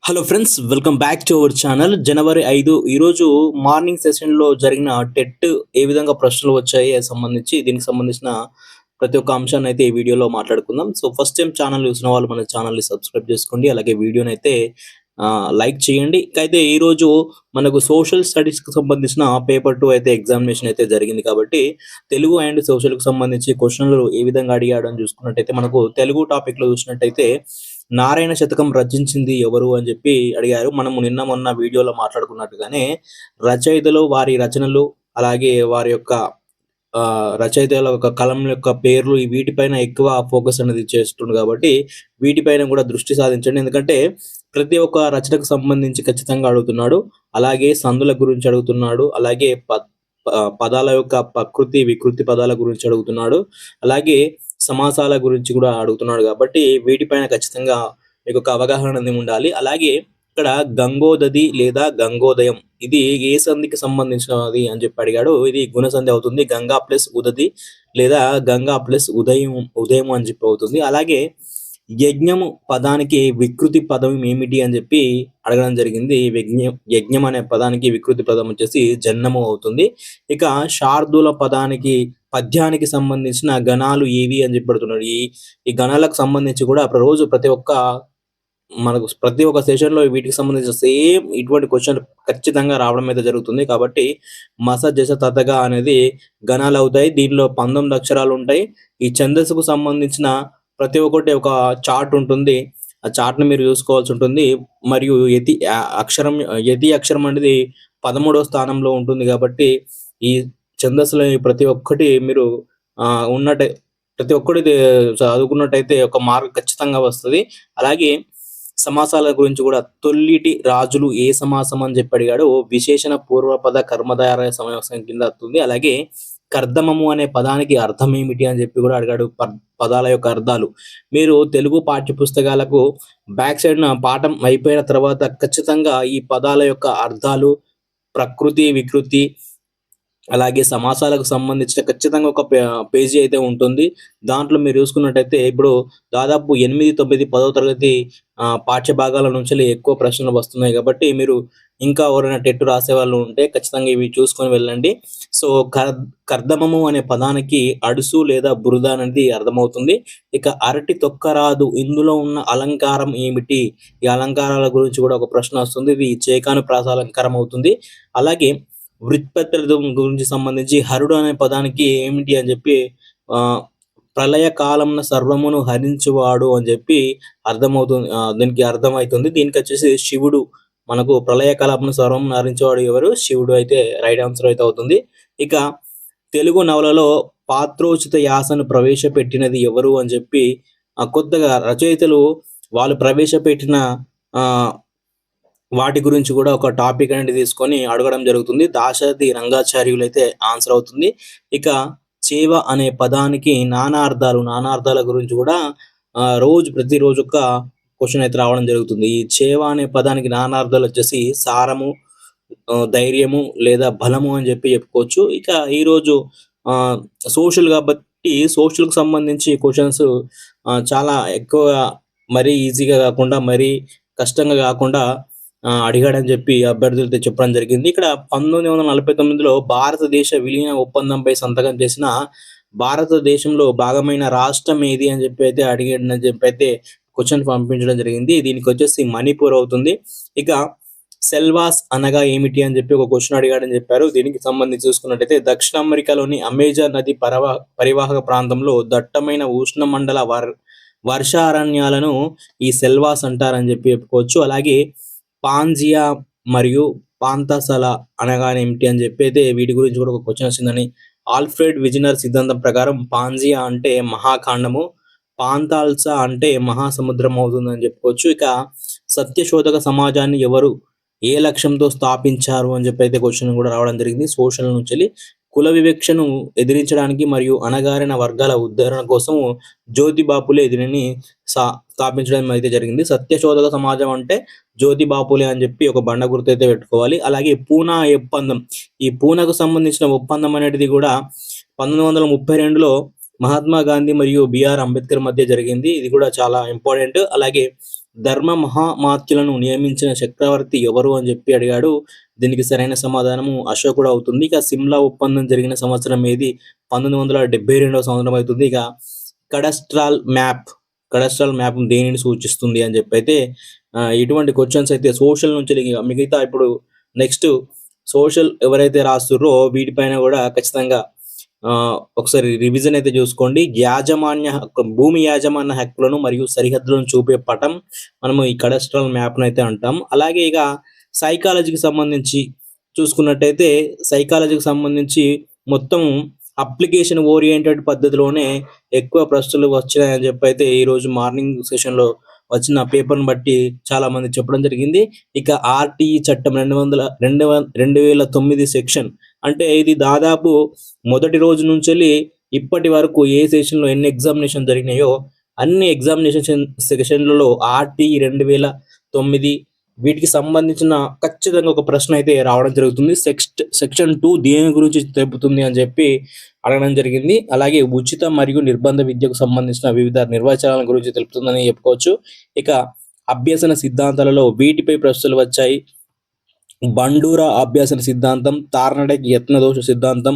Hello friends, welcome back to our channel. జనవరి 5 ఈరోజు morning సెషన్‌లో జరిగిన టెట్ ఏ విధంగా ప్రశ్నలు వచ్చాయి సంబంధించి దీనికి సంబంధించిన ప్రతి ఒక్క అంశాన్ని అయితే ఈ వీడియోలో మాట్లాడుకుందాం. సో ఫస్ట్ టైం ఛానల్ చూసిన వాళ్ళు మన ఛానల్‌ని సబ్స్క్రైబ్ చేసుకోండి. అలాగే వీడియోనైతే లైక్ చేయండి. అయితే ఈరోజు మనకు సోషల్ స్టడీస్‌కి సంబంధించిన పేపర్ 2 అయితే ఎగ్జామినేషన్ అయితే జరిగింది కాబట్టి తెలుగు అండ్ సోషల్‌కి సంబంధించి క్వెషన్‌లు ఏ విధంగా అడిగాడు అని చూసుకున్నట్టయితే మనకు తెలుగు టాపిక్‌లో చూసినట్టయితే నారాయణ శతకం రచించింది ఎవరు అని చెప్పి అడిగారు. మనము నిన్న మొన్న వీడియోలో మాట్లాడుకున్నట్టుగానే రచయితలు, వారి రచనలు, అలాగే వారి యొక్క రచయితల యొక్క కలం యొక్క పేర్లు వీటిపైన ఎక్కువ ఫోకస్ అనేది చేస్తుండు కాబట్టి వీటిపైన కూడా దృష్టి సాధించండి. ఎందుకంటే ప్రతి ఒక్క రచనకు సంబంధించి ఖచ్చితంగా అడుగుతున్నాడు. అలాగే సందుల గురించి అడుగుతున్నాడు. అలాగే పదాల యొక్క ప్రకృతి, వికృతి పదాల గురించి అడుగుతున్నాడు. అలాగే సమాసాల గురించి కూడా అడుగుతున్నాడు కాబట్టి వీటిపైన ఖచ్చితంగా మీకు ఒక అవగాహన అనేది ఉండాలి. అలాగే ఇక్కడ గంగోదది లేదా గంగోదయం ఇది ఏ సంధికి సంబంధించినది అని చెప్పి అడిగాడు. ఇది గుణ సంధి అవుతుంది. గంగా ప్లస్ ఉదది లేదా గంగా ప్లస్ ఉదయం అని చెప్పి అవుతుంది. అలాగే యజ్ఞము పదానికి వికృతి పదం ఏమిటి అని చెప్పి అడగడం జరిగింది. యజ్ఞం అనే పదానికి వికృతి పదం వచ్చేసి జన్మము అవుతుంది. ఇక శార్దూల పదానికి పద్యానికి సంబంధించిన గణాలు ఏవి అని చెప్పి అడుగుతున్నాడు. ఈ గణాలకు సంబంధించి కూడా రోజు మనకు ప్రతి ఒక్క సెషన్‌లో వీటికి సంబంధించిన సేమ్ ఇటువంటి క్వెషన్ ఖచ్చితంగా రావడం అయితే జరుగుతుంది. కాబట్టి మస, జస, తతగ అనేది గణాలు అవుతాయి. దీనిలో 19 అక్షరాలు ఉంటాయి. ఈ ఛందస్సుకు సంబంధించిన ప్రతి ఒక్కటి ఒక చార్ట్ ఉంటుంది. ఆ చార్ట్‌ని మీరు చూసుకోవాల్సి ఉంటుంది. మరియు యతి అక్షరం అనేది 13వ స్థానంలో ఉంటుంది కాబట్టి ఈ ఛందస్సులో ప్రతి ఒక్కటి మీరు ప్రతి ఒక్కటి చదువుకున్నట్టయితే ఒక మార్క్ ఖచ్చితంగా వస్తది. అలాగే సమాసాల గురించి కూడా తొల్లిటి రాజులు ఏ సమాసం అని చెప్పి అడిగాడు. విశేషణ పూర్వపద కర్మధారయ సమాసం కింద వస్తుంది. అలాగే కర్దమము అనే పదానికి అర్థం ఏమిటి అని చెప్పి కూడా అడిగాడు. పదాల యొక్క అర్థాలు మీరు తెలుగు పాఠ్య పుస్తకాలకు బ్యాక్ సైడ్ పాఠం అయిపోయిన తర్వాత ఖచ్చితంగా ఈ పదాల యొక్క అర్థాలు, ప్రకృతి, వికృతి, అలాగే సమాసాలకు సంబంధించిన ఖచ్చితంగా ఒక పేజీ అయితే ఉంటుంది. దాంట్లో మీరు చూసుకున్నట్టయితే ఇప్పుడు దాదాపు 8, 9, 10వ తరగతి పాఠ్య భాగాల నుంచి ఎక్కువ ప్రశ్నలు వస్తున్నాయి కాబట్టి మీరు ఇంకా ఎవరైనా టెట్ రాసేవాళ్ళు ఉంటే ఖచ్చితంగా ఇవి చూసుకొని వెళ్ళండి. సో కర్దమము అనే పదానికి అడుసు లేదా బురద అనేది అర్థమవుతుంది. ఇక అరటి తొక్కరాదు ఇందులో ఉన్న అలంకారం ఏమిటి? ఈ అలంకారాల గురించి కూడా ఒక ప్రశ్న వస్తుంది. ఇది చేకాను ప్రాస అలంకారం అవుతుంది. అలాగే వృత్పత్రం గురించి సంబంధించి హరుడు అనే పదానికి ఏమిటి అని చెప్పి ప్రళయ కాలంన సర్వమును హరించువాడు అని చెప్పి అర్థమవుతుంది. దీనికి అర్థమవుతుంది. దీనికి వచ్చేసి శివుడు, మనకు ప్రళయ కాలంన సర్వమును హరించేవాడు ఎవరు? శివుడు అయితే రైట్ ఆన్సర్ అయితే అవుతుంది. ఇక తెలుగు నవలలో పాత్రోచిత యాసను ప్రవేశపెట్టినది ఎవరు అని చెప్పి కొత్తగా రచయితలు వాళ్ళు ప్రవేశపెట్టిన వాటి గురించి కూడా ఒక టాపిక్ అనేది తీసుకొని అడగడం జరుగుతుంది. దాశరథి రంగాచార్యులు అయితే ఆన్సర్ అవుతుంది. ఇక చేవ అనే పదానికి నానార్థాల గురించి కూడా ప్రతిరోజు ఒక క్వశ్చన్ అయితే రావడం జరుగుతుంది. ఈ చేవ అనే పదానికి నానార్థాలు వచ్చేసి సారము, ధైర్యము లేదా బలము అని చెప్పి చెప్పుకోవచ్చు. ఇక ఈరోజు సోషల్ కాబట్టి సోషల్‌కి సంబంధించి క్వశ్చన్స్ చాలా ఎక్కువగా మరీ ఈజీగా కాకుండా మరీ కష్టంగా కాకుండా అడిగాడని చెప్పి అభ్యర్థులతో చెప్పడం జరిగింది. ఇక్కడ 1949లో భారతదేశ విలీన ఒప్పందంపై సంతకం చేసిన భారతదేశంలో భాగమైన రాష్ట్రం ఏది అని చెప్పి అయితే అడిగాడని చెప్పి అయితే క్వశ్చన్ పంపించడం జరిగింది. దీనికి వచ్చేసి మణిపూర్ అవుతుంది. ఇక సెల్వాస్ అనగా ఏమిటి అని చెప్పి ఒక క్వశ్చన్ అడిగాడని చెప్పారు. దీనికి సంబంధించి చూసుకున్నట్టయితే దక్షిణ అమెరికాలోని అమెజాన్ నది పరివాహక ప్రాంతంలో దట్టమైన ఉష్ణమండల వర్షారణ్యాలను ఈ సెల్వాస్ అంటారని చెప్పి చెప్పుకోవచ్చు. అలాగే పాంజియా మరియు పాంతసల అనగానే ఏమిటి అని చెప్పి అయితే వీటి గురించి కూడా ఒక క్వశ్చన్ వచ్చిందని. ఆల్ఫ్రెడ్ విజినర్ సిద్ధాంతం ప్రకారం పాంజియా అంటే మహాఖండము, పాంతాల్సా అంటే మహాసముద్రం అవుతుందని చెప్పుకోవచ్చు. ఇక సత్యశోధక సమాజాన్ని ఎవరు ఏ లక్ష్యంతో స్థాపించారు అని చెప్పి అయితే క్వశ్చన్ కూడా రావడం జరిగింది. సోషల్ నుంచి కుల వివక్షను ఎదిరించడానికి మరియు అణగారిన వర్గాల ఉద్ధరణ కోసం జ్యోతిబాపులే దీనిని స్థాపించడం అయితే జరిగింది. సత్యశోధక సమాజం అంటే జ్యోతిబాపులే అని చెప్పి ఒక బండ గుర్తు అయితే పెట్టుకోవాలి. అలాగే పూనా ఒప్పందం, ఈ పూనాకు సంబంధించిన ఒప్పందం అనేది కూడా 1932లో మహాత్మా గాంధీ మరియు బిఆర్ అంబేద్కర్ మధ్య జరిగింది. ఇది కూడా చాలా ఇంపార్టెంట్. అలాగే ధర్మ మహామాత్యులను నియమించిన చక్రవర్తి ఎవరు అని చెప్పి అడిగాడు. దీనికి సరైన సమాధానము అశోకుడు అవుతుంది. ఇక సిమ్లా ఒప్పందం జరిగిన సంవత్సరం ఏది? 1972 సంవత్సరం అవుతుంది. ఇక కడస్ట్రాల్ మ్యాప్ దేనిని సూచిస్తుంది అని చెప్పి అయితే ఇటువంటి క్వశ్చన్స్ అయితే సోషల్ నుంచి మిగతా ఇప్పుడు నెక్స్ట్ సోషల్ ఎవరైతే రాస్తుర్రో వీటిపైన కూడా ఖచ్చితంగా ఒకసారి రివిజన్ అయితే చూసుకోండి. భూమి యాజమాన్య హక్కులను మరియు సరిహద్దులను చూపే పటం మనము ఈ కడస్ట్రల్ మ్యాప్ను అయితే అంటాం. అలాగే ఇక సైకాలజీకి సంబంధించి చూసుకున్నట్టయితే మొత్తం అప్లికేషన్ ఓరియంటెడ్ పద్ధతిలోనే ఎక్కువ ప్రశ్నలు వచ్చినాయని చెప్పి అయితే ఈరోజు మార్నింగ్ సెషన్లో వచ్చిన పేపర్ను బట్టి చాలా మంది చెప్పడం జరిగింది. ఇక ఆర్టీఈ చట్టం 2009 సెక్షన్ అంటే ఇది దాదాపు మొదటి రోజు నుంచి ఇప్పటి వరకు ఏ సెషన్లో ఎన్ని ఎగ్జామినేషన్ జరిగినాయో అన్ని ఎగ్జామినేషన్ సెషన్లలో ఆర్టీఈ 2009 వీటికి సంబంధించిన ఖచ్చితంగా ఒక ప్రశ్న అయితే రావడం జరుగుతుంది. సెక్షన్ 2 దేని గురించి తెలుపుతుంది అని చెప్పి అడగడం జరిగింది. అలాగే ఉచిత మరియు నిర్బంధ విద్యకు సంబంధించిన వివిధ నిర్వచనాల గురించి తెలుపుతుందని చెప్పుకోవచ్చు. ఇక అభ్యసన సిద్ధాంతాలలో వీటిపై ప్రశ్నలు వచ్చాయి. బండూరా అభ్యసన సిద్ధాంతం, తార్నడెక్ యత్నదోష సిద్ధాంతం,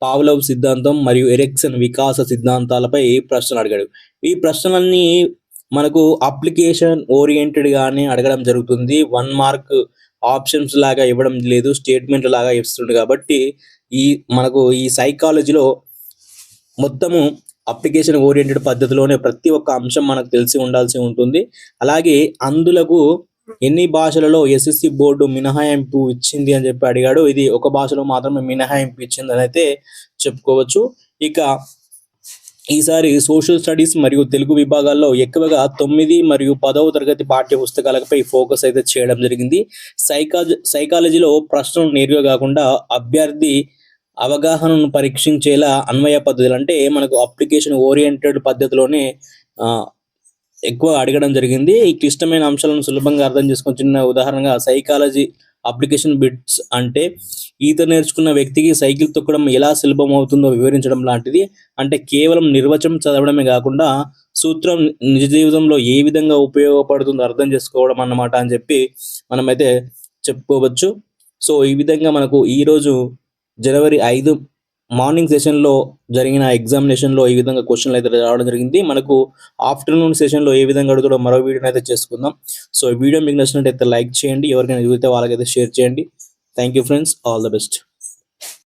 పావ్లవ్ సిద్ధాంతం మరియు ఎరిక్సన్ వికాస సిద్ధాంతాలపై ప్రశ్నలు అడిగాడు. ఈ ప్రశ్నలన్నీ మనకు అప్లికేషన్ ఓరియంటెడ్ గానే అడగడం జరుగుతుంది. 1 మార్క్ ఆప్షన్స్ లాగా ఇవ్వడం లేదు, స్టేట్మెంట్ లాగా ఇస్తుంది. కాబట్టి మనకు ఈ సైకాలజీలో మొత్తము అప్లికేషన్ ఓరియంటెడ్ పద్ధతిలోనే ప్రతి ఒక్క అంశం మనకు తెలిసి ఉండాల్సి ఉంటుంది. అలాగే అందులకు ఎన్ని భాషలలో ఎస్ఎస్సి బోర్డు మినహాయింపు ఇచ్చింది అని చెప్పి అడిగాడు. ఇది ఒక భాషలో మాత్రమే మినహాయింపు ఇచ్చిందని అయితే చెప్పుకోవచ్చు. ఇక ఈసారి సోషల్ స్టడీస్ మరియు తెలుగు విభాగాల్లో ఎక్కువగా 9 మరియు 10వ తరగతి పాఠ్య పుస్తకాలపై ఫోకస్ అయితే చేయడం జరిగింది. సైకాలజీలో ప్రశ్నలు నేరుగా కాకుండా అభ్యర్థి అవగాహనను పరీక్షించేలా అన్వయ పద్ధతులు అంటే మనకు అప్లికేషన్ ఓరియంటెడ్ పద్ధతిలోనే ఎక్కువ అడగడం జరిగింది. ఈ క్లిష్టమైన అంశాలను సులభంగా అర్థం చేసుకొని చిన్న ఉదాహరణగా సైకాలజీ అప్లికేషన్ బిట్స్ అంటే ఈత నేర్చుకున్న వ్యక్తికి సైకిల్ తొక్కడం ఎలా సులభం అవుతుందో వివరించడం లాంటిది. అంటే కేవలం నిర్వచనం చదవడమే కాకుండా సూత్రం నిజ జీవితంలో ఏ విధంగా ఉపయోగపడుతుందో అర్థం చేసుకోవడం అన్నమాట అని చెప్పి మనమైతే చెప్పుకోవచ్చు. సో ఈ విధంగా మనకు ఈరోజు జనవరి 5 మార్నింగ్ సెషన్లో జరిగిన ఎగ్జామినేషన్లో ఈ విధంగా క్వశ్చన్లు అయితే రావడం జరిగింది. మనకు ఆఫ్టర్నూన్ సెషన్లో ఏ విధంగా అడుగుతాడో మరో వీడియోని అయితే చేసుకుందాం. సో ఈ వీడియో మీకు నచ్చినట్టయితే లైక్ చేయండి, ఎవరికైనా చూస్తే వాళ్ళకైతే షేర్ చేయండి. Thank you friends, all the best.